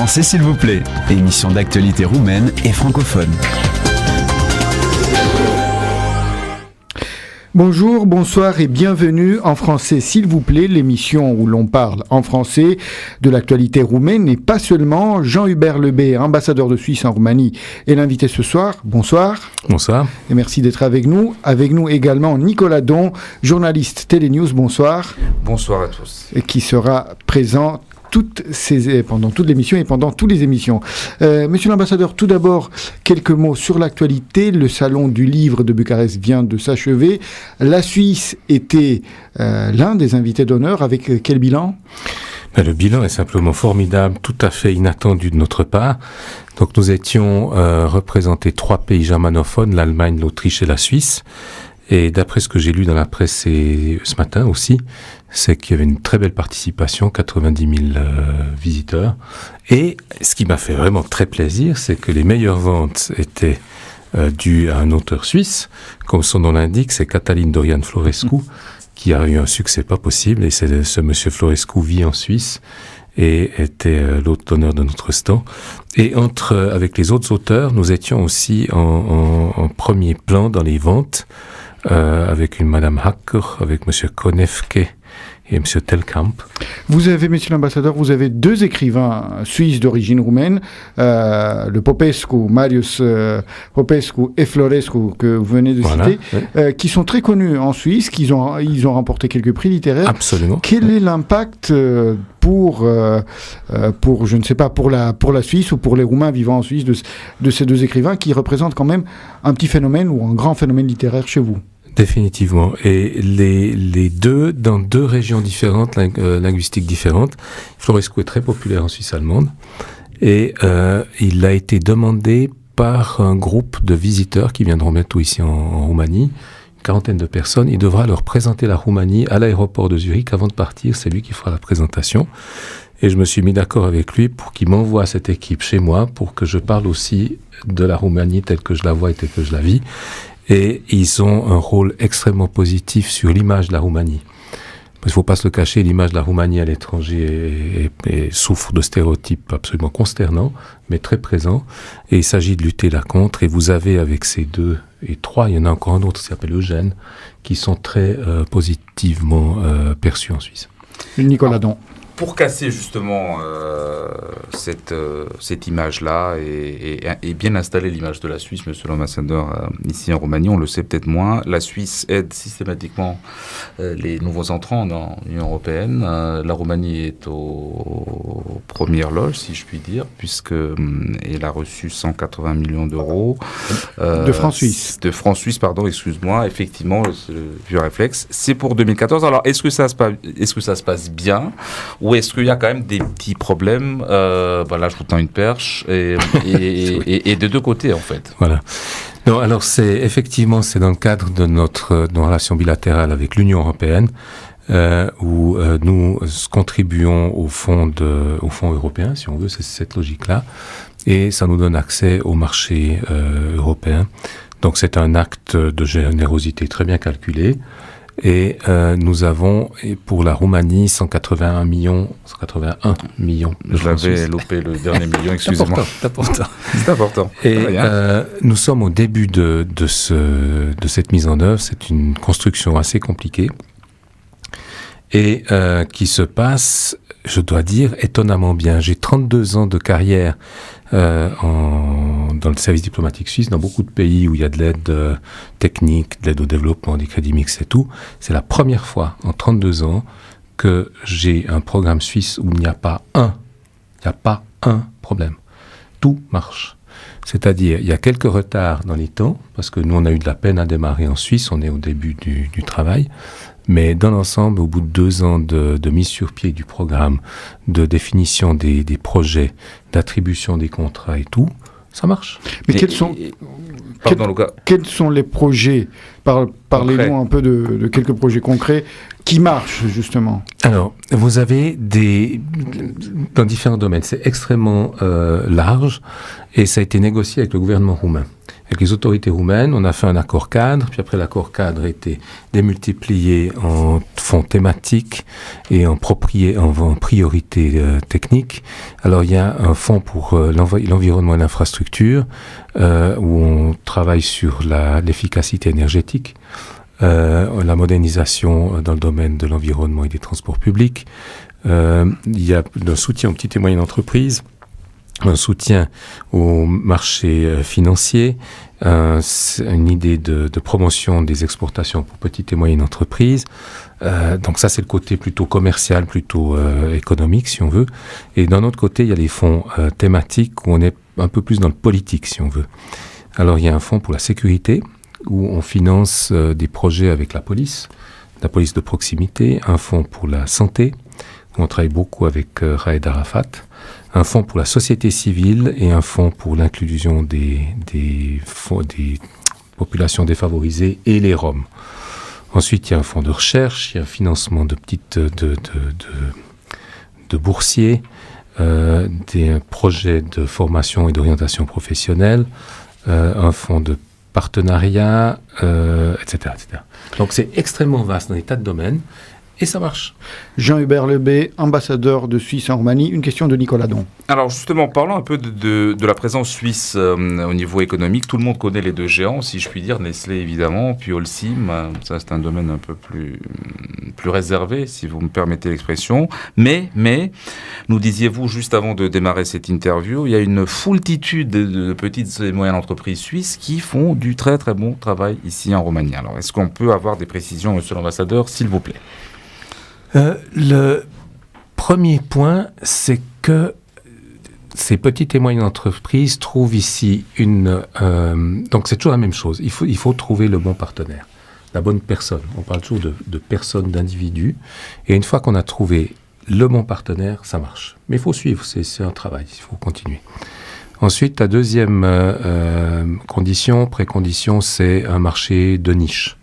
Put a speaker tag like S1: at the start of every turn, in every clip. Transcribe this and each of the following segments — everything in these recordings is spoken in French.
S1: français s'il vous plaît, émission d'actualité roumaine et francophone.
S2: Bonjour, bonsoir et bienvenue en français s'il vous plaît, l'émission où l'on parle en français de l'actualité roumaine et pas seulement. Jean-Hubert Lebé, ambassadeur de Suisse en Roumanie, est l'invité ce soir. Bonsoir.
S3: Bonsoir.
S2: Et merci d'être avec nous. Avec nous également Nicolas Don, journaliste Télénews. Bonsoir.
S4: Bonsoir à tous.
S2: Et qui sera présent pendant toute l'émission et pendant toutes les émissions. Monsieur l'ambassadeur, tout d'abord, quelques mots sur l'actualité. Le salon du livre de Bucarest vient de s'achever. La Suisse était l'un des invités d'honneur. Avec quel bilan ?
S3: Le bilan est simplement formidable, tout à fait inattendu de notre part. Donc nous étions représentés 3 pays germanophones, l'Allemagne, l'Autriche et la Suisse. Et d'après ce que j'ai lu dans la presse et ce matin aussi, c'est qu'il y avait une très belle participation, 90 000 visiteurs. Et ce qui m'a fait vraiment très plaisir, c'est que les meilleures ventes étaient dues à un auteur suisse. Comme son nom l'indique, c'est Cătălin Dorian Florescu, qui a eu un succès pas possible. Et ce monsieur Florescu vit en Suisse et était l'hôte d'honneur de notre stand. Et avec les autres auteurs, nous étions aussi en premier plan dans les ventes, avec une Madame Hacker, avec Monsieur Konefke et Monsieur Telkamp.
S2: Vous avez, Monsieur l'ambassadeur, vous avez 2 écrivains suisses d'origine roumaine, le Popescu, Marius Popescu et Florescu, que vous venez de citer, oui. Qui sont très connus en Suisse, ils ont remporté quelques prix littéraires.
S3: Absolument.
S2: Quel est l'impact pour je ne sais pas, pour la Suisse ou pour les Roumains vivant en Suisse de ces 2 écrivains qui représentent quand même un petit phénomène ou un grand phénomène littéraire chez vous ?
S3: Définitivement. Et les deux, dans 2 régions différentes, linguistiques différentes. Florescu est très populaire en Suisse allemande. Et il a été demandé par un groupe de visiteurs qui viendront bientôt ici en Roumanie, une 40aine de personnes. Il devra leur présenter la Roumanie à l'aéroport de Zurich avant de partir. C'est lui qui fera la présentation. Et je me suis mis d'accord avec lui pour qu'il m'envoie cette équipe chez moi pour que je parle aussi de la Roumanie telle que je la vois et telle que je la vis. Et ils ont un rôle extrêmement positif sur l'image de la Roumanie. Il ne faut pas se le cacher, l'image de la Roumanie à l'étranger et souffre de stéréotypes absolument consternants, mais très présents. Et il s'agit de lutter là contre. Et vous avez avec ces 2 et 3, il y en a encore un autre qui s'appelle Eugène, qui sont très positivement perçus en Suisse.
S2: Nicolas Don.
S4: Pour casser justement cette image-là et bien installer l'image de la Suisse, monsieur l'ambassadeur, ici en Roumanie, on le sait peut-être moins, la Suisse aide systématiquement les nouveaux entrants dans l'Union européenne. La Roumanie est aux premières loges, si je puis dire, puisqu'elle a reçu 180 millions d'euros.
S2: De francs suisses.
S4: De francs suisses, pardon, excuse-moi. Effectivement, le vieux réflexe. C'est pour 2014. Alors, est-ce que ça se passe bien ? Ou est-ce qu'il y a quand même des petits problèmes là, je vous tends une perche, et de 2 côtés, en fait.
S3: Voilà. Non, alors c'est dans le cadre de nos relations bilatérales avec l'Union européenne, où nous contribuons au fonds européen, si on veut, c'est cette logique-là, et ça nous donne accès au marché européen. Donc c'est un acte de générosité très bien calculé. Et nous avons, pour la Roumanie, 181 millions de francs suisses.
S4: J'avais loupé le dernier million, excusez-moi.
S3: C'est important.
S4: C'est important.
S3: Et nous sommes au début de cette mise en œuvre. C'est une construction assez compliquée et qui se passe, je dois dire, étonnamment bien. J'ai 32 ans de carrière dans le service diplomatique suisse, dans beaucoup de pays où il y a de l'aide technique, de l'aide au développement, des crédits mixtes et tout. C'est la première fois en 32 ans que j'ai un programme suisse où il n'y a pas un problème. Tout marche. C'est-à-dire, il y a quelques retards dans les temps, parce que nous, on a eu de la peine à démarrer en Suisse, on est au début du travail, mais dans l'ensemble, au bout de 2 ans de mise sur pied du programme, de définition des projets, d'attribution des contrats et tout, ça marche.
S2: Mais quels sont les projets ? Parlez-nous un peu de quelques projets concrets qui marchent, justement.
S3: Alors, vous avez dans différents domaines, c'est extrêmement large, et ça a été négocié avec le gouvernement roumain. avec les autorités roumaines. On a fait un accord cadre, puis après l'accord cadre a été démultiplié en fonds thématiques et en priorité technique. Alors il y a un fonds pour l'environnement et l'infrastructure où on travaille sur l'efficacité énergétique, la modernisation dans le domaine de l'environnement et des transports publics. Il y a un soutien aux petites et moyennes entreprises, un soutien au marché financier, une idée de promotion des exportations pour petites et moyennes entreprises. Donc ça, c'est le côté plutôt commercial, plutôt économique, si on veut. Et d'un autre côté, il y a les fonds thématiques où on est un peu plus dans le politique, si on veut. Alors, il y a un fonds pour la sécurité où on finance des projets avec la police de proximité, un fonds pour la santé, où on travaille beaucoup avec Raed Arafat, un fonds pour la société civile et un fonds pour l'inclusion des populations défavorisées et les Roms. Ensuite, il y a un fonds de recherche, il y a un financement de boursiers, des projets de formation et d'orientation professionnelle, un fonds de partenariat, etc., etc. Donc c'est extrêmement vaste dans des tas de domaines. Et ça marche.
S2: Jean-Hubert Lebé, ambassadeur de Suisse en Roumanie. Une question de Nicolas Don.
S4: Alors justement, parlons un peu de la présence suisse au niveau économique. Tout le monde connaît les deux géants, si je puis dire, Nestlé évidemment, puis Holcim. Ça c'est un domaine un peu plus réservé, si vous me permettez l'expression. Mais, nous disiez-vous juste avant de démarrer cette interview, il y a une foultitude de petites et moyennes entreprises suisses qui font du très très bon travail ici en Roumanie. Alors est-ce qu'on peut avoir des précisions, monsieur l'ambassadeur, s'il vous plaît ?
S3: Le premier point, c'est que ces petites et moyennes entreprises trouvent ici donc c'est toujours la même chose. Il faut trouver le bon partenaire, la bonne personne. On parle toujours de personnes, d'individus. Et une fois qu'on a trouvé le bon partenaire, ça marche. Mais il faut suivre, c'est un travail, il faut continuer. Ensuite, la deuxième précondition, c'est un marché de niche.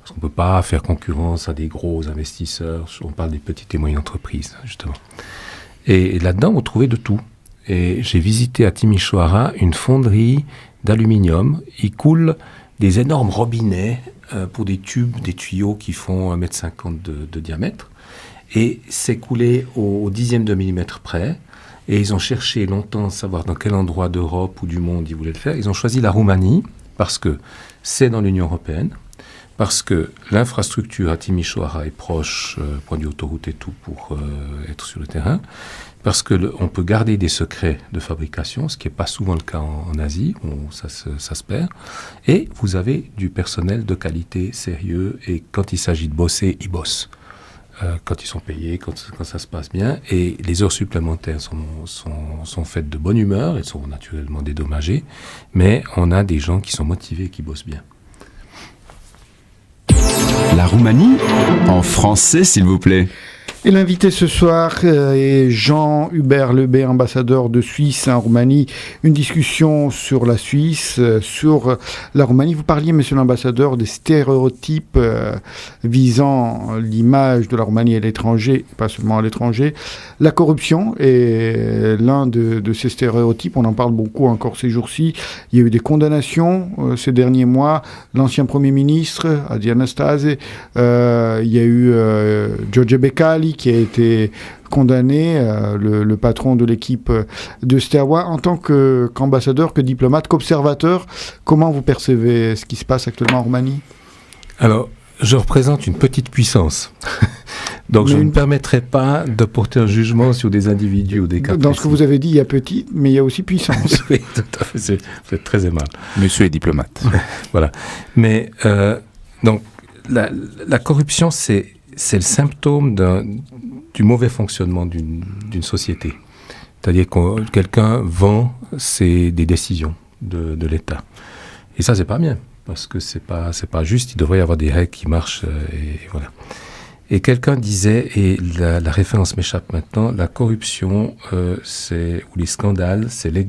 S3: Parce qu'on ne peut pas faire concurrence à des gros investisseurs. On parle des petites et moyennes entreprises, justement. Et là-dedans, vous trouvez de tout. Et j'ai visité à Timișoara une fonderie d'aluminium. Il coule des énormes robinets pour des tubes, des tuyaux qui font 1,50 m de diamètre. Et c'est coulé au dixième de millimètre près. Et ils ont cherché longtemps à savoir dans quel endroit d'Europe ou du monde ils voulaient le faire. Ils ont choisi la Roumanie parce que c'est dans l'Union européenne. Parce que l'infrastructure à Timișoara est proche, point de vue autoroute et tout, pour être sur le terrain. Parce qu'on peut garder des secrets de fabrication, ce qui n'est pas souvent le cas en Asie, où ça se perd. Et vous avez du personnel de qualité, sérieux, et quand il s'agit de bosser, ils bossent. Quand ils sont payés, quand ça se passe bien. Et les heures supplémentaires sont faites de bonne humeur, elles sont naturellement dédommagées, mais on a des gens qui sont motivés et qui bossent bien.
S1: La Roumanie, en français s'il vous plaît.
S2: Et l'invité ce soir est Jean-Hubert Lebé, ambassadeur de Suisse en Roumanie. Une discussion sur la Suisse, sur la Roumanie. Vous parliez, monsieur l'ambassadeur, des stéréotypes visant l'image de la Roumanie à l'étranger, pas seulement à l'étranger. La corruption est l'un de ces stéréotypes. On en parle beaucoup encore ces jours-ci. Il y a eu des condamnations ces derniers mois. L'ancien Premier ministre, Adi Anastase, il y a eu George Becali, qui a été condamné, le patron de l'équipe de Steaua. En tant qu'ambassadeur, que diplomate, qu'observateur, comment vous percevez ce qui se passe actuellement en Roumanie ?
S3: Alors, je représente une petite puissance. Donc, je ne me permettrai pas de porter un jugement sur des individus ou des cas
S2: Dans
S3: précis.
S2: ce que vous avez dit, il y a petit, mais il y a aussi puissance.
S3: Oui, tout à fait. Vous êtes très aimable.
S4: Monsieur est diplomate.
S3: Voilà. Mais, donc, la corruption, c'est le symptôme du mauvais fonctionnement d'une société. C'est-à-dire que quelqu'un vend des décisions de l'État. Et ça, c'est pas bien, parce que c'est pas juste. Il devrait y avoir des règles qui marchent, et voilà. Et quelqu'un disait, et la référence m'échappe maintenant, la corruption, ou les scandales, c'est les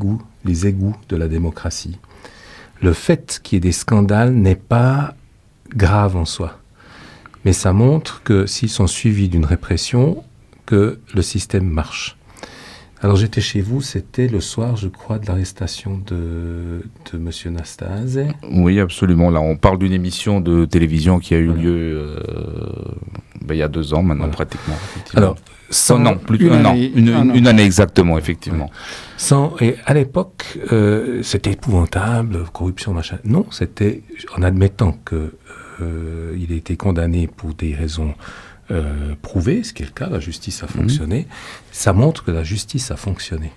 S3: égouts de la démocratie. Le fait qu'il y ait des scandales n'est pas grave en soi. Mais ça montre que s'ils sont suivis d'une répression, que le système marche. Alors j'étais chez vous, c'était le soir, je crois, de l'arrestation de Monsieur Nastase.
S4: Oui, absolument. Là, on parle d'une émission de télévision qui a eu lieu il y a 2 ans maintenant, pratiquement.
S3: Alors,
S4: une année exactement, effectivement.
S3: Et à l'époque, c'était épouvantable, corruption, machin. Non, c'était en admettant que il a été condamné pour des raisons prouvées, ce qui est le cas, la justice a fonctionné. Ça montre que la justice a fonctionné.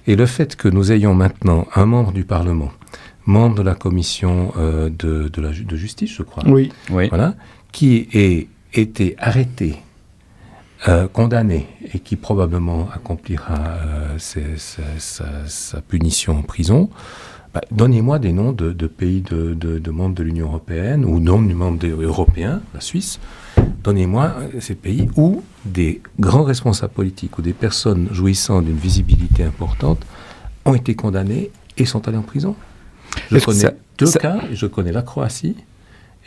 S3: Et le fait que nous ayons maintenant un membre du Parlement, membre de la commission de justice, je crois,
S2: Oui.
S3: Voilà, qui ait été arrêté, condamné et qui probablement accomplira sa punition en prison, donnez-moi des noms de pays de membres de l'Union européenne ou noms de membres européens, la Suisse. Donnez-moi ces pays où des grands responsables politiques ou des personnes jouissant d'une visibilité importante ont été condamnés et sont allés en prison. Je connais deux cas, je connais la Croatie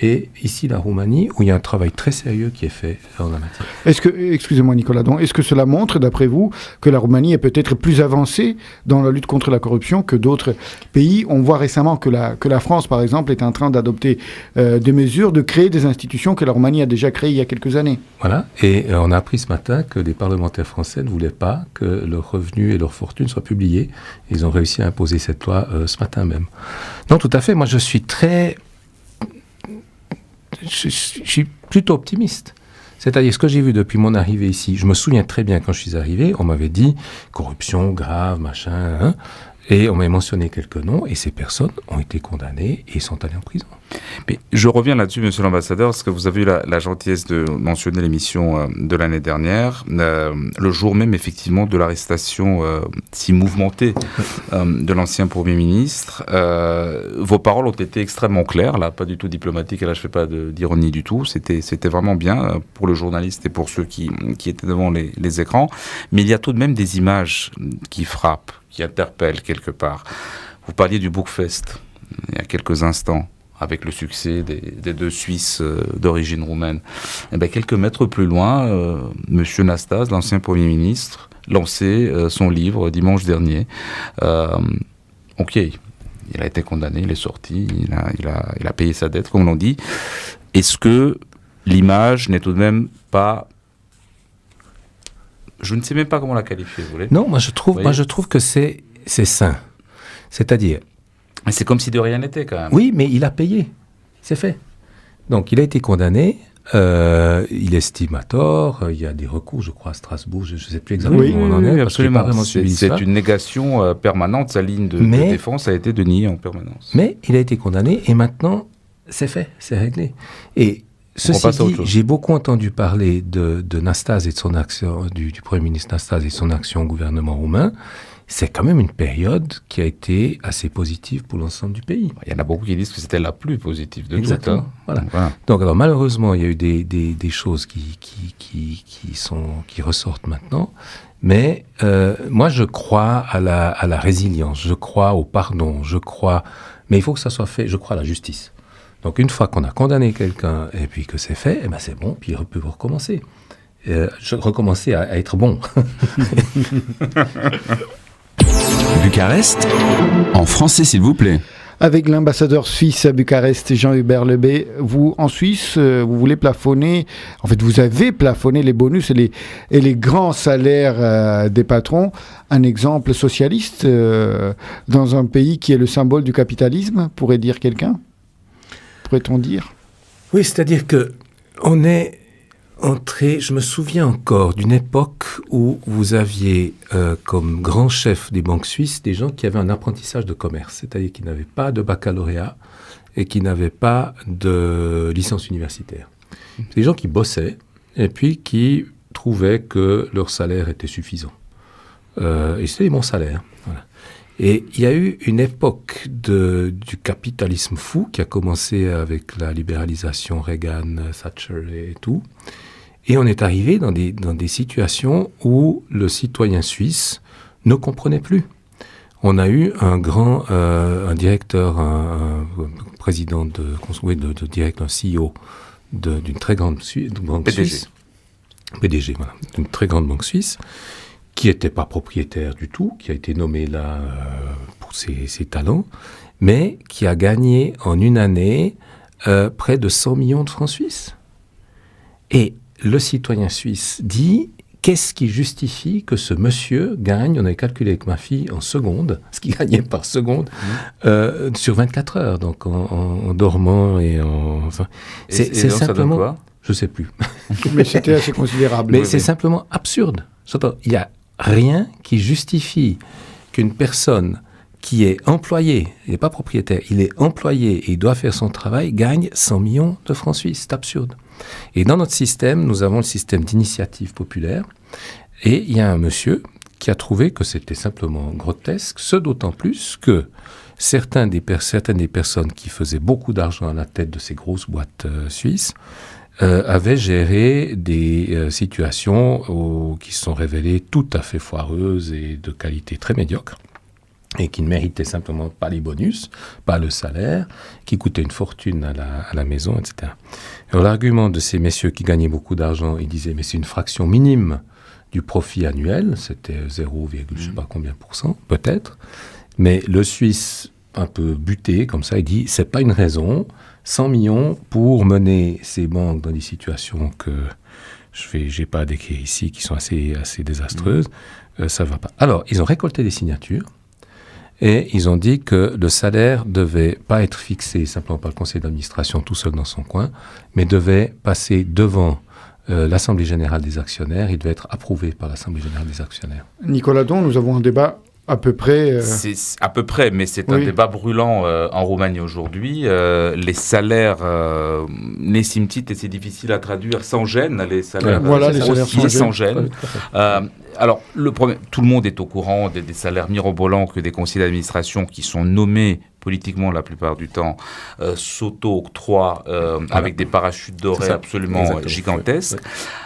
S3: et ici la Roumanie, où il y a un travail très sérieux qui est fait en la matière.
S2: Excusez-moi Nicolas, donc, est-ce que cela montre, d'après vous, que la Roumanie est peut-être plus avancée dans la lutte contre la corruption que d'autres pays? On voit récemment que la France, par exemple, est en train d'adopter des mesures, de créer des institutions que la Roumanie a déjà créées il y a quelques années.
S3: Voilà, et on a appris ce matin que les parlementaires français ne voulaient pas que leurs revenus et leurs fortunes soient publiés. Ils ont réussi à imposer cette loi ce matin même. Non, tout à fait, moi je suis plutôt optimiste. C'est-à-dire, ce que j'ai vu depuis mon arrivée ici, je me souviens très bien quand je suis arrivé, on m'avait dit corruption grave, machin, et on m'avait mentionné quelques noms, et ces personnes ont été condamnées et sont allées en prison.
S4: Mais je reviens là-dessus, monsieur l'ambassadeur, parce que vous avez eu la gentillesse de mentionner l'émission de l'année dernière, le jour même, effectivement, de l'arrestation si mouvementée de l'ancien Premier ministre. Vos paroles ont été extrêmement claires, là, pas du tout diplomatiques, et là, je ne fais pas d'ironie du tout. C'était vraiment bien pour le journaliste et pour ceux qui étaient devant les écrans. Mais il y a tout de même des images qui frappent, qui interpellent quelque part. Vous parliez du Bookfest il y a quelques instants, avec le succès des 2 Suisses d'origine roumaine. Et bien, quelques mètres plus loin, M. Nastase, l'ancien Premier ministre, lançait son livre dimanche dernier. Ok, il a été condamné, il est sorti, il a payé sa dette, comme l'on dit. Est-ce que l'image n'est tout de même pas... Je ne sais même pas comment la qualifier, vous voulez ?
S3: Non, moi je trouve que c'est sain. C'est-à-dire...
S4: Mais c'est comme si de rien n'était, quand même.
S3: Oui, mais il a payé. C'est fait. Donc, il a été condamné. Il estime à tort. Il y a des recours, je crois, à Strasbourg. Je ne sais plus exactement où on en est.
S4: Absolument. C'est une négation permanente. Sa ligne de défense a été de nier en permanence.
S3: Mais il a été condamné et maintenant, c'est fait. C'est réglé. Et ceci dit, j'ai beaucoup entendu parler de Nastase et de son action, du Premier ministre Nastase et de son action au gouvernement roumain. C'est quand même une période qui a été assez positive pour l'ensemble du pays.
S4: Il y en a beaucoup qui disent que c'était la plus positive de
S3: Exactement.
S4: toutes.
S3: Voilà. Donc, alors, malheureusement, il y a eu des choses qui ressortent maintenant. Mais moi, je crois à la résilience, je crois au pardon, mais il faut que ça soit fait, je crois à la justice. Donc, une fois qu'on a condamné quelqu'un et puis que c'est fait, c'est bon, puis il peut recommencer. Recommencer à être bon.
S1: Bucarest, en français s'il vous plaît.
S2: Avec l'ambassadeur suisse à Bucarest, Jean-Hubert Lebey, vous, en Suisse, vous voulez plafonner, en fait, vous avez plafonné les bonus et les grands salaires des patrons. Un exemple socialiste dans un pays qui est le symbole du capitalisme, pourrait dire quelqu'un ? Pourrait-on dire ?
S3: Oui, c'est-à-dire que on est entré, je me souviens encore d'une époque où vous aviez comme grand chef des banques suisses des gens qui avaient un apprentissage de commerce, c'est-à-dire qui n'avaient pas de baccalauréat et qui n'avaient pas de licence universitaire. C'est des gens qui bossaient et puis qui trouvaient que leur salaire était suffisant. Et c'était des bons salaires. Voilà. Et il y a eu une époque du capitalisme fou qui a commencé avec la libéralisation Reagan, Thatcher et tout. Et on est arrivé dans des situations où le citoyen suisse ne comprenait plus. On a eu un directeur, un président un CEO d'une très grande banque suisse, PDG, voilà, d'une très grande banque suisse, qui n'était pas propriétaire du tout, qui a été nommé là pour ses talents, mais qui a gagné en une année près de 100 millions de francs suisses. Et le citoyen suisse dit, qu'est-ce qui justifie que ce monsieur gagne, on avait calculé avec ma fille en secondes, ce qu'il gagnait par seconde, sur 24 heures, donc en dormant et en... Enfin, c'est
S4: donc,
S3: simplement...
S4: ça donne quoi ?
S3: Je ne sais plus.
S2: Mais c'était assez considérable.
S3: Mais c'est simplement absurde. Il n'y a rien qui justifie qu'une personne qui est employé, il n'est pas propriétaire, il est employé et il doit faire son travail, gagne 100 millions de francs suisses. C'est absurde. Et dans notre système, nous avons le système d'initiative populaire. Et il y a un monsieur qui a trouvé que c'était simplement grotesque, ce d'autant plus que certaines des personnes qui faisaient beaucoup d'argent à la tête de ces grosses boîtes suisses avaient géré des situations qui se sont révélées tout à fait foireuses et de qualité très médiocre, et qui ne méritaient simplement pas les bonus, pas le salaire, qui coûtaient une fortune à la maison, etc. Alors l'argument de ces messieurs qui gagnaient beaucoup d'argent, ils disaient, mais c'est une fraction minime du profit annuel, c'était 0, je ne sais pas combien %, peut-être, mais le Suisse, un peu buté, comme ça, il dit, c'est pas une raison, 100 millions pour mener ces banques dans des situations que j'ai pas à décrire ici, qui sont assez désastreuses, ça va pas. Alors, ils ont récolté des signatures, et ils ont dit que le salaire devait pas être fixé simplement par le conseil d'administration tout seul dans son coin, mais devait passer devant l'Assemblée générale des actionnaires, il devait être approuvé par l'Assemblée générale des actionnaires.
S2: Nicolas Don, nous avons un débat à peu près...
S4: C'est à peu près, mais c'est un débat brûlant en Roumanie aujourd'hui. Les salaires, les simtites, et c'est difficile à traduire, sans gêne, les salaires,
S2: les salaires
S4: sans gêne. Alors, le problème, tout le monde est au courant des salaires mirobolants que des conseils d'administration qui sont nommés politiquement la plupart du temps, s'auto-octroient avec des parachutes dorés absolument gigantesques.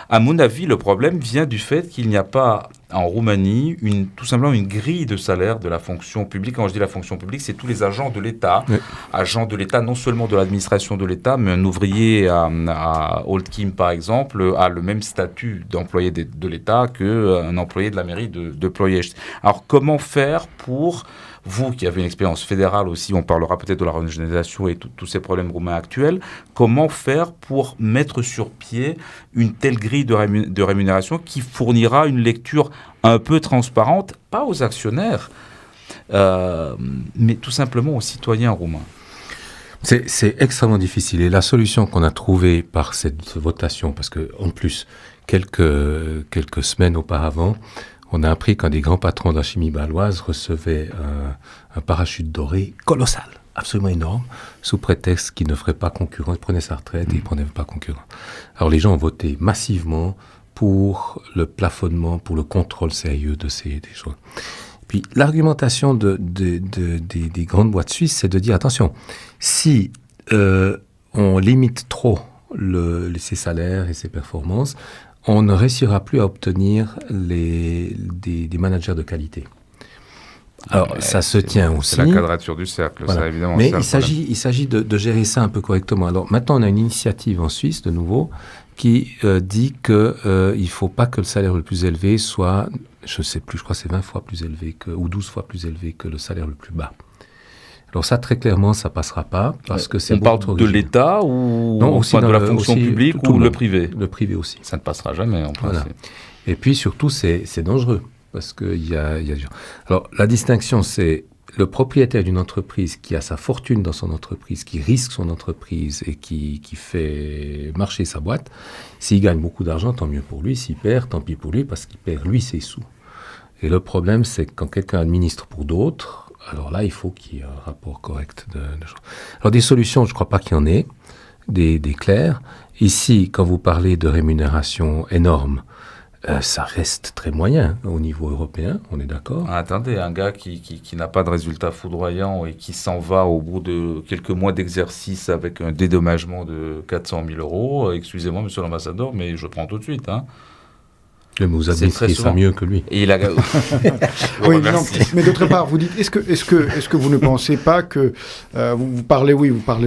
S4: À mon avis, le problème vient du fait qu'il n'y a pas en Roumanie tout simplement une grille de salaire de la fonction publique. Quand je dis la fonction publique, c'est tous les agents de l'État. Agents de l'État, non seulement de l'administration de l'État, mais un ouvrier à Old Kim, par exemple, a le même statut d'employé de l'État qu'un employé de la mairie de Ploiești. Alors, comment faire pour... Vous qui avez une expérience fédérale aussi, on parlera peut-être de la régionalisation et tous ces problèmes roumains actuels, comment faire pour mettre sur pied une telle grille de rémunération qui fournira une lecture un peu transparente, pas aux actionnaires, mais tout simplement aux citoyens roumains?
S3: C'est extrêmement difficile. Et la solution qu'on a trouvée par cette votation, parce qu'en plus, quelques semaines auparavant, on a appris qu'un des grands patrons de la chimie bâloise recevait un parachute doré colossal, absolument énorme, sous prétexte qu'il ne ferait pas concurrence. Il prenait sa retraite et il ne prenait pas concurrence. Alors les gens ont voté massivement pour le plafonnement, pour le contrôle sérieux de des choses. Puis l'argumentation des grandes boîtes suisses, c'est de dire, attention, si on limite trop ses salaires et ses performances, on ne réussira plus à obtenir des managers de qualité. Alors, ça se tient aussi.
S4: C'est la quadrature du cercle,
S3: voilà.
S4: Ça, évidemment.
S3: Mais il s'agit de gérer ça un peu correctement. Alors, maintenant, on a une initiative en Suisse, de nouveau, qui dit qu'il ne faut pas que le salaire le plus élevé soit, je ne sais plus, je crois que c'est 20 fois plus élevé ou 12 fois plus élevé que le salaire le plus bas. Alors ça, très clairement, ça ne passera pas, parce que c'est
S4: on parle de l'État ou
S3: non, aussi
S4: de la fonction publique ou le privé?
S3: Le privé aussi.
S4: Ça ne passera jamais, en principe.
S3: Voilà. Et puis surtout, c'est dangereux, parce qu'il y a... Alors la distinction, c'est le propriétaire d'une entreprise qui a sa fortune dans son entreprise, qui risque son entreprise et qui fait marcher sa boîte. S'il gagne beaucoup d'argent, tant mieux pour lui. S'il perd, tant pis pour lui, parce qu'il perd, lui, ses sous. Et le problème, c'est que quand quelqu'un administre pour d'autres, alors là, il faut qu'il y ait un rapport correct de choses. Alors des solutions, je ne crois pas qu'il y en ait, des clairs. Ici, quand vous parlez de rémunération énorme, ça reste très moyen au niveau européen, on est d'accord.
S4: Attendez, un gars qui n'a pas de résultat foudroyant et qui s'en va au bout de quelques mois d'exercice avec un dédommagement de 400 000 €, excusez-moi, monsieur l'ambassadeur, mais je prends tout de suite.
S3: Mais vous administrez ça mieux que lui.
S4: Et il a...
S2: Oui, non, mais d'autre part, vous dites, est-ce que vous ne pensez pas que vous parlez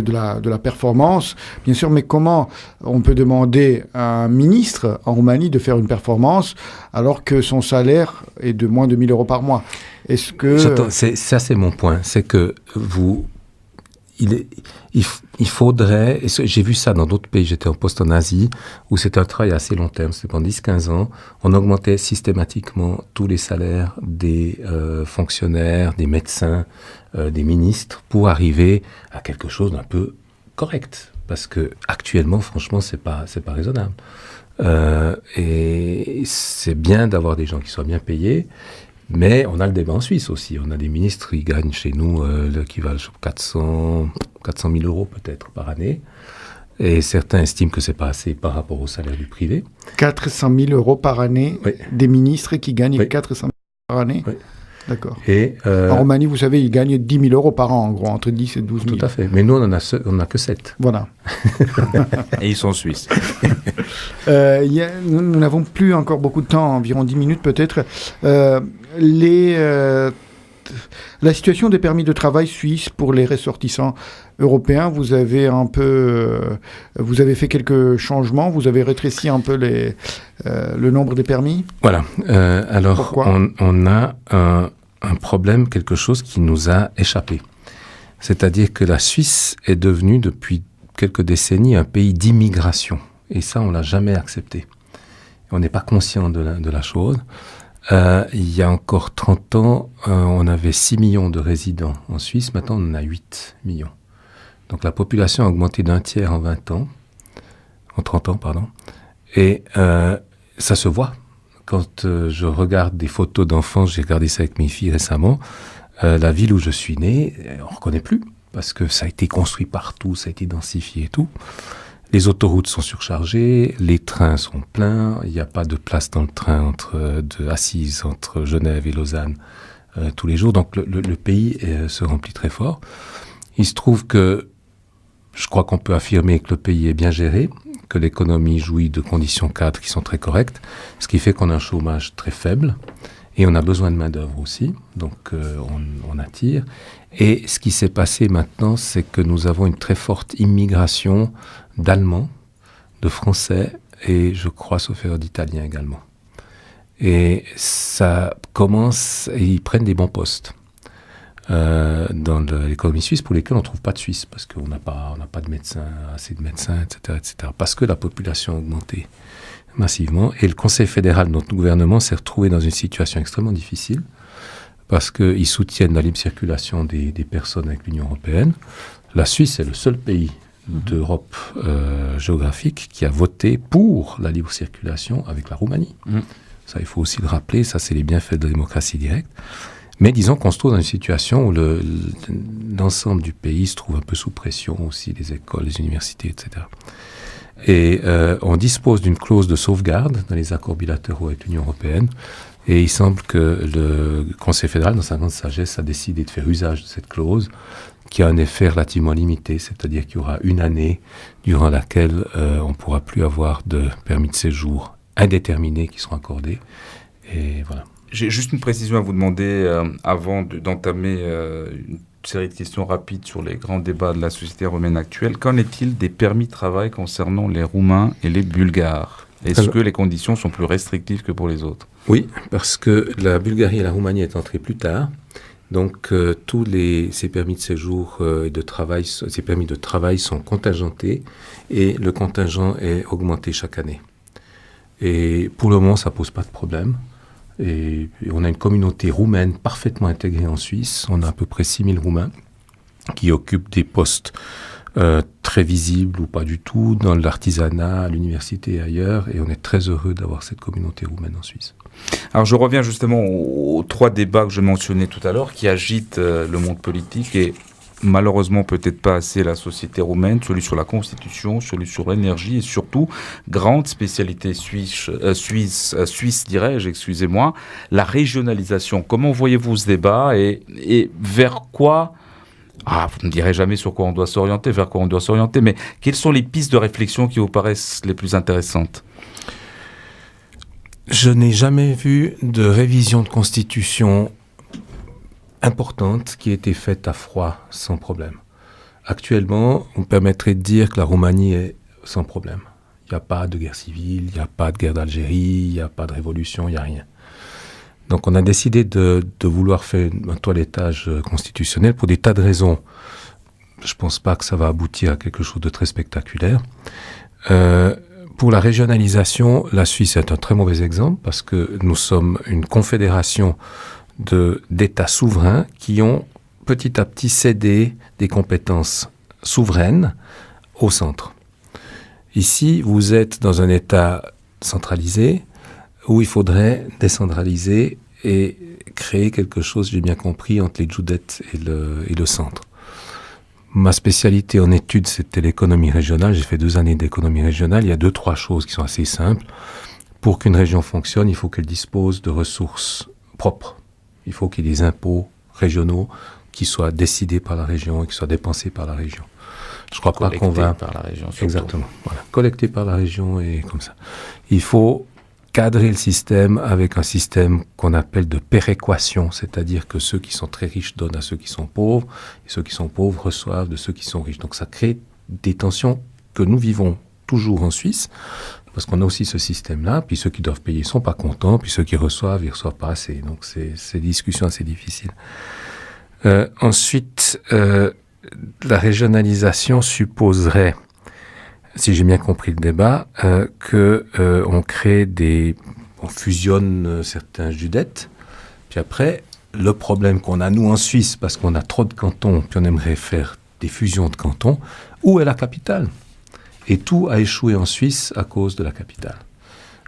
S2: de la performance, bien sûr, mais comment on peut demander à un ministre en Roumanie de faire une performance alors que son salaire est de moins de 1 000 euros par mois? Est-ce que
S3: ça, c'est mon point, c'est que il faudrait, et j'ai vu ça dans d'autres pays, j'étais en poste en Asie, où c'était un travail assez long terme, c'était pendant 10-15 ans, on augmentait systématiquement tous les salaires des fonctionnaires, des médecins, des ministres, pour arriver à quelque chose d'un peu correct. Parce que actuellement, franchement, c'est pas raisonnable. Et c'est bien d'avoir des gens qui soient bien payés, mais on a le débat en Suisse aussi. On a des ministres qui gagnent chez nous l'équivalent de 400 000 euros peut-être par année. Et certains estiment que c'est pas assez par rapport au salaire du privé.
S2: 400 000 euros par année,
S3: oui.
S2: Des ministres qui gagnent 400 000 par année.
S3: Oui.
S2: D'accord.
S3: Et
S2: en Roumanie, vous savez, ils gagnent 10 000 euros par an, en gros, entre 10 et 12 000.
S3: Tout à fait. Mais nous, on n'a que 7.
S2: Voilà.
S4: Et ils sont suisses.
S2: Nous n'avons plus encore beaucoup de temps, environ 10 minutes peut-être. La situation des permis de travail suisses pour les ressortissants européens, vous avez fait quelques changements, vous avez rétréci un peu le nombre des permis.
S3: Voilà. Alors,
S2: pourquoi
S3: on a un problème, quelque chose qui nous a échappé. C'est-à-dire que la Suisse est devenue depuis quelques décennies un pays d'immigration. Et ça, on l'a jamais accepté. On n'est pas conscient de la chose. Il y a encore 30 ans, on avait 6 millions de résidents en Suisse. Maintenant, on en a 8 millions. Donc, la population a augmenté d'un tiers en 30 ans, pardon. Et ça se voit. Quand je regarde des photos d'enfants, j'ai regardé ça avec mes filles récemment, la ville où je suis né, on ne reconnaît plus. Parce que ça a été construit partout, ça a été densifié et tout. Les autoroutes sont surchargées, les trains sont pleins, il n'y a pas de place dans le train assise entre Genève et Lausanne tous les jours. Donc le pays se remplit très fort. Il se trouve que je crois qu'on peut affirmer que le pays est bien géré, que l'économie jouit de conditions cadres qui sont très correctes, ce qui fait qu'on a un chômage très faible et on a besoin de main-d'œuvre aussi, donc on attire. Et ce qui s'est passé maintenant, c'est que nous avons une très forte immigration d'Allemands, de Français et je crois, sauf erreur, d'Italiens également. Et ça commence, et ils prennent des bons postes dans l'économie suisse pour lesquels on ne trouve pas de Suisse, parce qu'on n'a pas de médecins, assez de médecins, etc., parce que la population a augmenté massivement. Et le Conseil fédéral, notre gouvernement, s'est retrouvé dans une situation extrêmement difficile, parce qu'ils soutiennent la libre circulation des personnes avec l'Union européenne. La Suisse est le seul pays d'Europe géographique qui a voté pour la libre circulation avec la Roumanie. Ça, il faut aussi le rappeler, ça, c'est les bienfaits de la démocratie directe. Mais disons qu'on se trouve dans une situation où l'ensemble du pays se trouve un peu sous pression aussi, les écoles, les universités, etc. Et on dispose d'une clause de sauvegarde dans les accords bilatéraux avec l'Union européenne. Et il semble que le Conseil fédéral, dans sa grande sagesse, a décidé de faire usage de cette clause qui a un effet relativement limité, c'est-à-dire qu'il y aura une année durant laquelle on ne pourra plus avoir de permis de séjour indéterminés qui seront accordés. Et voilà.
S4: J'ai juste une précision à vous demander avant d'entamer une série de questions rapides sur les grands débats de la société roumaine actuelle. Qu'en est-il des permis de travail concernant les Roumains et les Bulgares ? Est-ce que les conditions sont plus restrictives que pour les autres ?
S3: Oui, parce que la Bulgarie et la Roumanie est entrée plus tard. Donc, tous ces permis de séjour et de travail, ces permis de travail sont contingentés et le contingent est augmenté chaque année. Et pour le moment, ça ne pose pas de problème. Et on a une communauté roumaine parfaitement intégrée en Suisse. On a à peu près 6 000 Roumains qui occupent des postes très visibles ou pas du tout dans l'artisanat, à l'université et ailleurs. Et on est très heureux d'avoir cette communauté roumaine en Suisse.
S4: Alors je reviens justement aux 3 débats que je mentionnais tout à l'heure qui agitent le monde politique et malheureusement peut-être pas assez la société roumaine, celui sur la Constitution, celui sur l'énergie et surtout, grande spécialité suisse, dirais-je, excusez-moi, la régionalisation. Comment voyez-vous ce débat et vers quoi, vous ne direz jamais sur quoi on doit s'orienter, vers quoi on doit s'orienter, mais quelles sont les pistes de réflexion qui vous paraissent les plus intéressantes ?
S3: Je n'ai jamais vu de révision de constitution importante qui ait été faite à froid, sans problème. Actuellement, on permettrait de dire que la Roumanie est sans problème. Il n'y a pas de guerre civile, il n'y a pas de guerre d'Algérie, il n'y a pas de révolution, il n'y a rien. Donc on a décidé de vouloir faire un toilettage constitutionnel pour des tas de raisons. Je ne pense pas que ça va aboutir à quelque chose de très spectaculaire. Pour la régionalisation, la Suisse est un très mauvais exemple parce que nous sommes une confédération d'États souverains qui ont petit à petit cédé des compétences souveraines au centre. Ici, vous êtes dans un État centralisé où il faudrait décentraliser et créer quelque chose, j'ai bien compris, entre les Djoudettes et le centre. Ma spécialité en études, c'était l'économie régionale. J'ai fait 2 années d'économie régionale. Il y a 2-3 choses qui sont assez simples. Pour qu'une région fonctionne, il faut qu'elle dispose de ressources propres. Il faut qu'il y ait des impôts régionaux qui soient décidés par la région et qui soient dépensés par la région. Je crois pas qu'on va...
S4: par la région, surtout.
S3: Exactement. Voilà. Collecté par la région et comme ça. Il faut cadrer le système avec un système qu'on appelle de péréquation, c'est-à-dire que ceux qui sont très riches donnent à ceux qui sont pauvres, et ceux qui sont pauvres reçoivent de ceux qui sont riches. Donc ça crée des tensions que nous vivons toujours en Suisse, parce qu'on a aussi ce système-là, puis ceux qui doivent payer ne sont pas contents, puis ceux qui reçoivent, ils ne reçoivent pas assez. Donc c'est des discussions assez difficiles. Ensuite, la régionalisation supposerait, si j'ai bien compris le débat, on crée on fusionne certains judettes, puis après, le problème qu'on a, nous, en Suisse, parce qu'on a trop de cantons, puis on aimerait faire des fusions de cantons, où est la capitale ? Et tout a échoué en Suisse à cause de la capitale.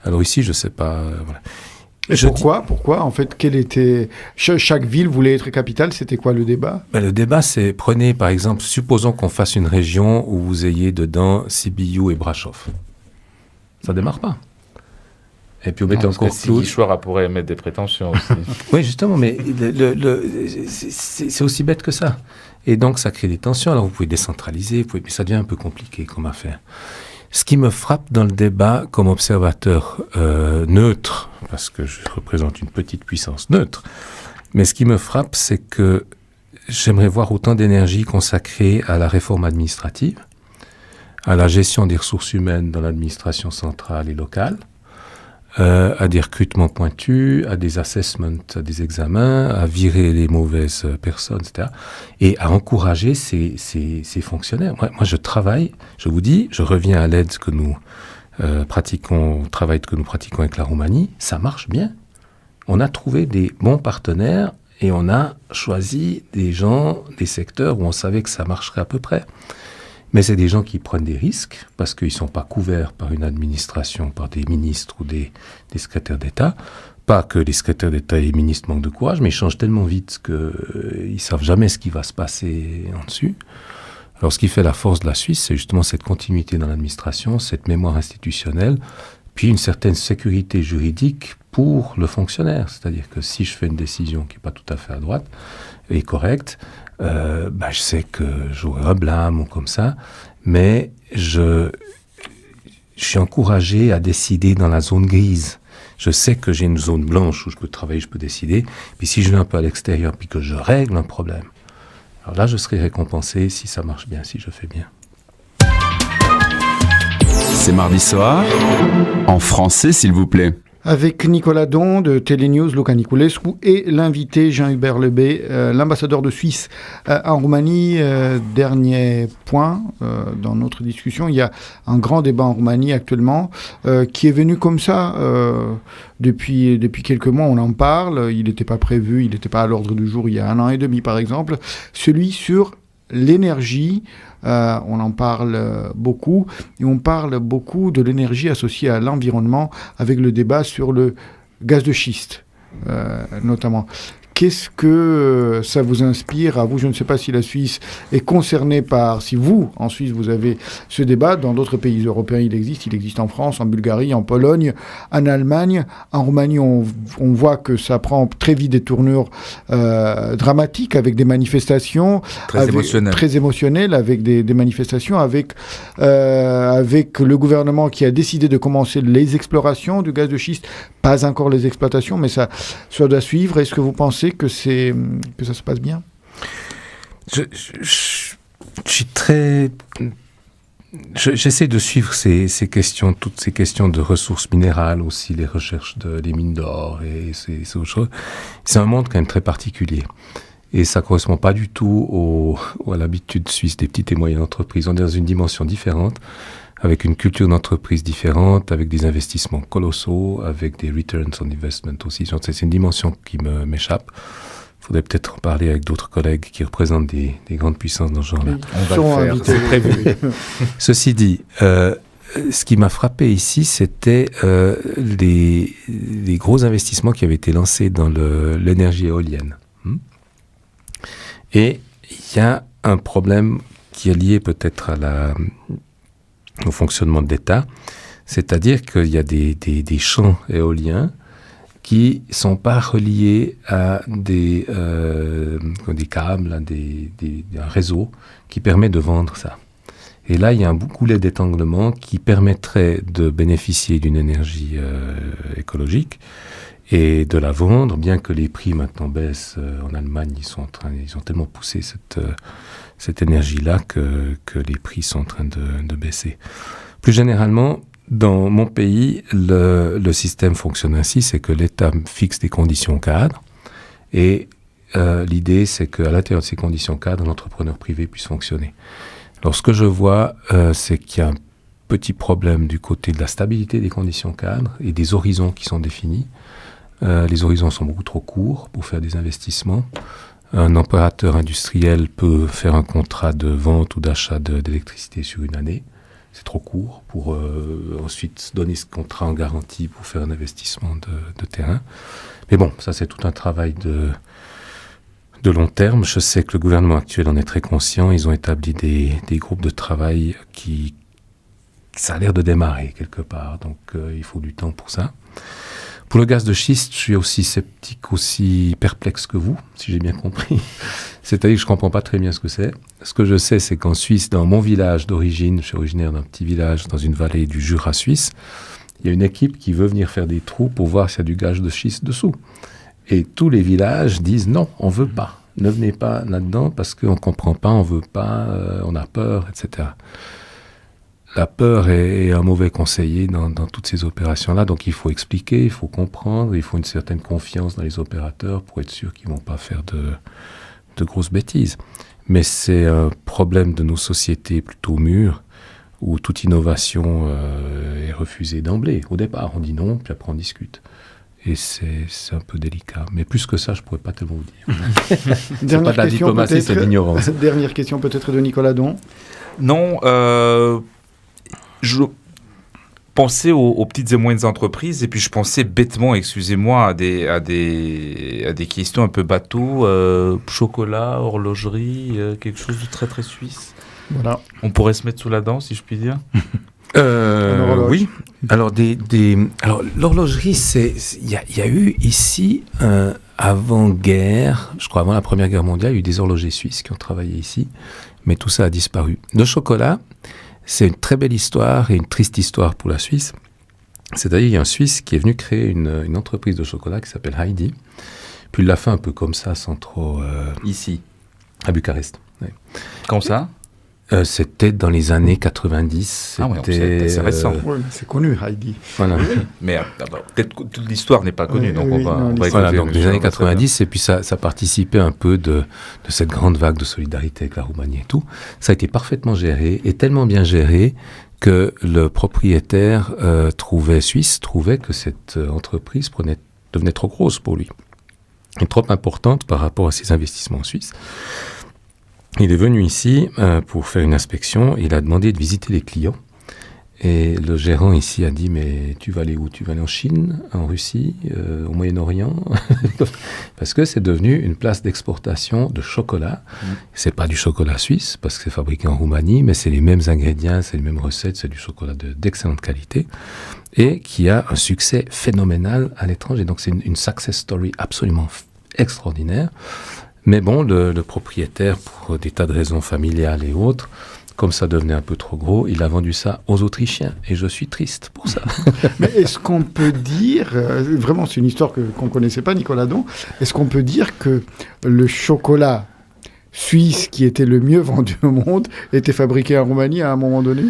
S3: Alors ici, je ne sais pas... voilà.
S2: Et pourquoi en fait, chaque ville voulait être capitale, c'était quoi le débat ?
S3: Le débat, c'est, prenez par exemple, supposons qu'on fasse une région où vous ayez dedans Sibiu et Brasov. Ça ne démarre pas. Et puis on mettait encore
S4: Sigi Chouara pourrait mettre des prétentions aussi.
S3: Oui, justement, mais c'est aussi bête que ça. Et donc ça crée des tensions. Alors vous pouvez décentraliser, mais ça devient un peu compliqué comme affaire. Ce qui me frappe dans le débat comme observateur neutre, parce que je représente une petite puissance neutre, mais ce qui me frappe, c'est que j'aimerais voir autant d'énergie consacrée à la réforme administrative, à la gestion des ressources humaines dans l'administration centrale et locale, à des recrutements pointus, à des assessments, à des examens, à virer les mauvaises personnes, etc. Et à encourager ces fonctionnaires. Moi, je travaille, je vous dis, je reviens à l'aide que nous pratiquons, au travail que nous pratiquons avec la Roumanie, ça marche bien. On a trouvé des bons partenaires et on a choisi des gens, des secteurs où on savait que ça marcherait à peu près. Mais c'est des gens qui prennent des risques parce qu'ils ne sont pas couverts par une administration, par des ministres ou des secrétaires d'État. Pas que les secrétaires d'État et les ministres manquent de courage, mais ils changent tellement vite qu'ils ne savent jamais ce qui va se passer en dessus. Alors ce qui fait la force de la Suisse, c'est justement cette continuité dans l'administration, cette mémoire institutionnelle, puis une certaine sécurité juridique pour le fonctionnaire. C'est-à-dire que si je fais une décision qui n'est pas tout à fait à droite et correcte, je sais que j'aurai un blâme ou comme ça, mais je suis encouragé à décider dans la zone grise. Je sais que j'ai une zone blanche où je peux travailler, je peux décider, puis si je vais un peu à l'extérieur, puis que je règle un problème, alors là, je serai récompensé si ça marche bien, si je fais bien.
S1: C'est mardi soir, en français s'il vous plaît.
S2: Avec Nicolas Don de Télénews, Luca Niculescu et l'invité Jean-Hubert Lebey, l'ambassadeur de Suisse en Roumanie. Dernier point dans notre discussion, il y a un grand débat en Roumanie actuellement qui est venu comme ça. Depuis quelques mois, on en parle. Il n'était pas prévu, il n'était pas à l'ordre du jour il y a 1 an et demi par exemple. Celui sur l'énergie. On en parle beaucoup, et on parle beaucoup de l'énergie associée à l'environnement avec le débat sur le gaz de schiste, notamment. Qu'est-ce que ça vous inspire à vous ? Je ne sais pas si la Suisse est concernée par... Si vous, en Suisse, vous avez ce débat. Dans d'autres pays européens, il existe en France, en Bulgarie, en Pologne, en Allemagne. En Roumanie, on voit que ça prend très vite des tournures dramatiques avec des manifestations. Très émotionnelles, avec des manifestations, avec le gouvernement qui a décidé de commencer les explorations du gaz de schiste pas encore les exploitations, mais ça doit suivre. Est-ce que vous pensez que ça se passe bien ?
S3: Je suis très... J'essaie de suivre ces questions, toutes ces questions de ressources minérales, aussi les recherches des mines d'or et ces autres choses. C'est un monde quand même très particulier. Et ça ne correspond pas du tout à l'habitude suisse des petites et moyennes entreprises. On est dans une dimension différente, avec une culture d'entreprise différente, avec des investissements colossaux, avec des returns on investment aussi. C'est une dimension qui m'échappe. Il faudrait peut-être en parler avec d'autres collègues qui représentent des grandes puissances dans ce genre-là.
S4: On va le faire, c'est prévu.
S3: Ceci dit, ce qui m'a frappé ici, c'était les gros investissements qui avaient été lancés dans l'énergie éolienne. Et il y a un problème qui est lié peut-être au fonctionnement de l'État, c'est-à-dire qu'il y a des champs éoliens qui ne sont pas reliés à des câbles, à un réseau qui permet de vendre ça. Et là, il y a un goulet d'étranglement qui permettrait de bénéficier d'une énergie écologique et de la vendre, bien que les prix maintenant baissent. En Allemagne, ils ont tellement poussé cette énergie-là que les prix sont en train de baisser. Plus généralement, dans mon pays, le système fonctionne ainsi, c'est que l'État fixe des conditions cadres et l'idée, c'est qu'à l'intérieur de ces conditions cadres, l'entrepreneur privé puisse fonctionner. Alors, ce que je vois, c'est qu'il y a un petit problème du côté de la stabilité des conditions cadres et des horizons qui sont définis. Les horizons sont beaucoup trop courts pour faire des investissements. Un opérateur industriel peut faire un contrat de vente ou d'achat d'électricité sur une année. C'est trop court pour ensuite donner ce contrat en garantie pour faire un investissement de terrain. Mais bon, ça c'est tout un travail de long terme. Je sais que le gouvernement actuel en est très conscient. Ils ont établi des groupes de travail qui ça a l'air de démarrer quelque part. Donc il faut du temps pour ça. Pour le gaz de schiste, je suis aussi sceptique, aussi perplexe que vous, si j'ai bien compris. C'est-à-dire que je ne comprends pas très bien ce que c'est. Ce que je sais, c'est qu'en Suisse, dans mon village d'origine, je suis originaire d'un petit village dans une vallée du Jura suisse, il y a une équipe qui veut venir faire des trous pour voir s'il y a du gaz de schiste dessous. Et tous les villages disent non, on ne veut pas. Ne venez pas là-dedans parce qu'on ne comprend pas, on ne veut pas, on a peur, etc. La peur est un mauvais conseiller dans toutes ces opérations-là. Donc, il faut expliquer, il faut comprendre, il faut une certaine confiance dans les opérateurs pour être sûr qu'ils ne vont pas faire de grosses bêtises. Mais c'est un problème de nos sociétés plutôt mûres où toute innovation est refusée d'emblée. Au départ, on dit non, puis après on discute. Et c'est un peu délicat. Mais plus que ça, je ne pourrais pas tellement vous dire. C'est pas de la diplomatie, c'est de l'ignorance.
S2: Dernière question peut-être de Nicolas Don.
S4: Non, je pensais aux petites et moyennes entreprises et puis je pensais bêtement, excusez-moi, à des questions un peu bateau, chocolat, horlogerie, quelque chose de très très suisse.
S2: Voilà.
S4: On pourrait se mettre sous la dent, si je puis dire.
S3: Oui. Alors l'horlogerie, il y a eu ici avant-guerre, je crois avant la Première Guerre mondiale, il y a eu des horlogers suisses qui ont travaillé ici, mais tout ça a disparu. Le chocolat, c'est une très belle histoire et une triste histoire pour la Suisse. C'est-à-dire il y a un Suisse qui est venu créer une entreprise de chocolat qui s'appelle Heidi, puis il l'a fait un peu comme ça, sans trop...
S4: Ici,
S3: à Bucarest. Oui.
S4: Quand ça
S3: C'était dans les années 90.
S4: Ah oui, c'est récent.
S2: Oui, c'est connu, Heidi.
S3: Voilà.
S4: Oui, mais peut-être que toute l'histoire n'est pas connue,
S2: Oui,
S4: donc
S2: oui,
S4: on va...
S2: non,
S3: Voilà, donc des années 90, et puis ça participait un peu de cette grande vague de solidarité avec la Roumanie et tout. Ça a été parfaitement géré, et tellement bien géré que le propriétaire suisse trouvait que cette entreprise devenait trop grosse pour lui, et trop importante par rapport à ses investissements en Suisse. Il est venu ici pour faire une inspection. Il a demandé de visiter les clients. Et le gérant ici a dit, mais tu vas aller où ? Tu vas aller en Chine, en Russie, au Moyen-Orient ? Parce que c'est devenu une place d'exportation de chocolat. C'est pas du chocolat suisse, parce que c'est fabriqué en Roumanie, mais c'est les mêmes ingrédients, c'est les mêmes recettes, c'est du chocolat d'excellente qualité, et qui a un succès phénoménal à l'étranger. Donc c'est une success story absolument extraordinaire. Mais bon, le propriétaire, pour des tas de raisons familiales et autres, comme ça devenait un peu trop gros, il a vendu ça aux Autrichiens. Et je suis triste pour ça.
S2: Mais est-ce qu'on peut dire, vraiment c'est une histoire qu'on ne connaissait pas, Nicolas Don, est-ce qu'on peut dire que le chocolat suisse qui était le mieux vendu au monde était fabriqué en Roumanie à un moment donné ?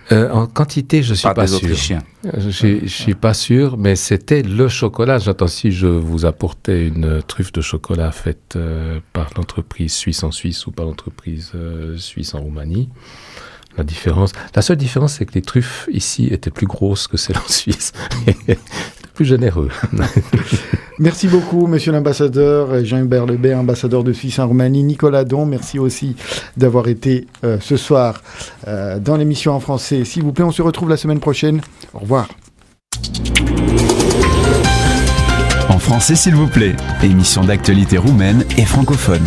S3: En quantité, je suis pas sûr.
S4: Autrichiens.
S3: Je suis pas sûr, mais c'était le chocolat. J'entends si je vous apportais une truffe de chocolat faite par l'entreprise suisse en Suisse ou par l'entreprise suisse en Roumanie. La seule différence, c'est que les truffes ici étaient plus grosses que celles en Suisse. Plus généreux.
S2: Merci beaucoup, monsieur l'ambassadeur Jean-Hubert Lebey, ambassadeur de Suisse en Roumanie. Nicolas Don, merci aussi d'avoir été ce soir dans l'émission en français. S'il vous plaît, on se retrouve la semaine prochaine. Au revoir.
S1: En français, s'il vous plaît. Émission d'actualité roumaine et francophone.